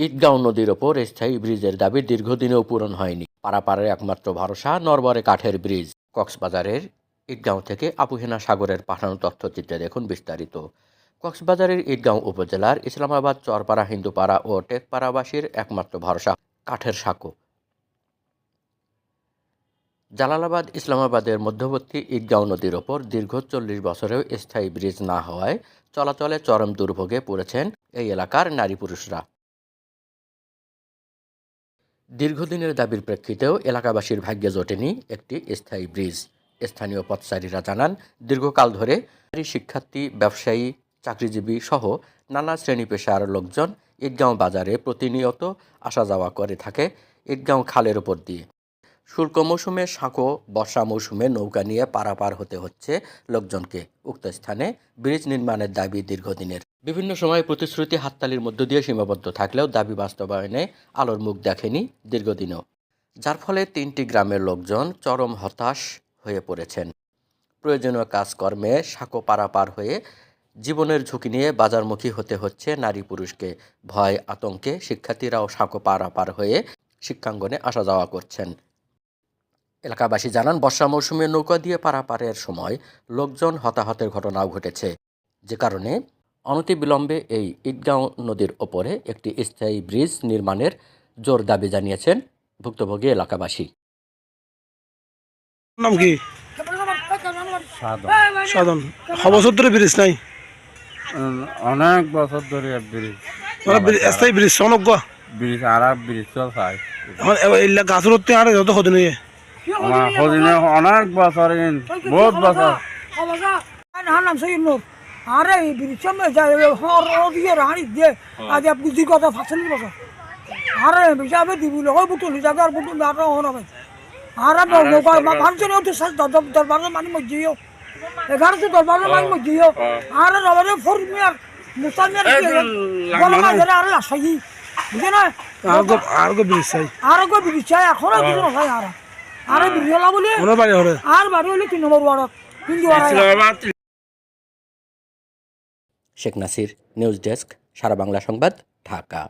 ঈদগাঁও নদীর ওপর স্থায়ী ব্রিজের দাবি দীর্ঘদিনেও পূরণ হয়নি। পারাপারের একমাত্র ভরসা নরবরে কাঠের ব্রিজ। কক্সবাজারের ঈদগাঁও থেকে আপুহিনা সাগরের পাঠানো তথ্যচিত্রে দেখুন বিস্তারিত। কক্সবাজারের ঈদগাঁও উপজেলার ইসলামাবাদ, চরপাড়া, হিন্দুপাড়া ও টেকপাড়াবাসীর একমাত্র ভরসা কাঠের সাঁকো। জালালাবাদ ইসলামাবাদের মধ্যবর্তী ঈদগাঁও নদীর ওপর দীর্ঘ 40 বছরেও স্থায়ী ব্রিজ না হওয়ায় চলাচলে চরম দুর্ভোগে পড়েছেন এই এলাকার নারী পুরুষরা। দীর্ঘদিনের দাবির প্রেক্ষিতেও এলাকাবাসীর ভাগ্যে জোটেনি একটি স্থায়ী ব্রিজ। স্থানীয় পথচারীরা জানান, দীর্ঘকাল ধরে শিক্ষার্থী, ব্যবসায়ী, চাকরিজীবী সহ নানা শ্রেণী পেশার লোকজন ঈদগাঁও বাজারে প্রতিনিয়ত আসা যাওয়া করে থাকে ঈদগাঁও খালের উপর দিয়ে। শুল্ক মৌসুমে সাঁকো, বর্ষা মৌসুমে নৌকা নিয়ে পারাপার হতে হচ্ছে লোকজনকে। উক্ত স্থানে ব্রিজ নির্মাণের দাবি দীর্ঘদিনের। বিভিন্ন সময় প্রতিশ্রুতি হাততালির মধ্য দিয়ে সীমাবদ্ধ থাকলেও দাবি বাস্তবায়নে আলোর মুখ দেখেনি দীর্ঘদিনও, যার ফলে 3টি গ্রামের লোকজন চরম হতাশ হয়ে পড়েছেন। প্রয়োজনীয় কাজকর্মে সাঁকো পারাপার হয়ে জীবনের ঝুঁকি নিয়ে বাজারমুখী হতে হচ্ছে নারী পুরুষকে। ভয় আতঙ্কে শিক্ষার্থীরাও সাঁকো পারাপার হয়ে শিক্ষাঙ্গনে আসা যাওয়া করছেন। এলাকাবাসী জানান, বর্ষা মৌসুমে নৌকা দিয়ে পারাপারের সময় লোকজন হতাহতের ঘটনাও ঘটেছে, যে কারণে অনতিবিলম্বে এই ঈদগাঁও নদীর ওপরে একটি স্থায়ী ব্রিজ নির্মাণের জোর দাবি জানিয়েছেন ভুক্তভোগী এলাকাবাসী। নাম কি? সাধন। বছর ধরে ব্রিজ নাই? অনেক বছর ধরে ব্রিজ স্থায়ী ব্রিজ অনেক ব্রিজ আর ব্রিজ চলছে গাছ রোধতে আর যত হদিন অনেক বছর, বহুত বছর। নাম সেই আরে ব্রিজ হাঁড়ি দিয়ে আজ আপনি দুই কথা 45 বছর আরে হিসাবে দিবি লোক বুটুলি জায়গা আর বুটুলি আর হবে আর মানুষের দরবার মানে মজিও 1100 দরবার মানে মজিও আর রবারে ফরমিয়ার মুসামিয়ার আর লাসাই বুঝে না আর ব্রিজ চাই, ব্রিজ চাই এখন কিছু নয় আর ব্রিজ হলা বলে আর বাড়ি হলে 3 নম্বর ওয়ার্ড হিন্দু শেখ নাসির, নিউজ ডেস্ক, সারা বাংলা সংবাদ, ঢাকা।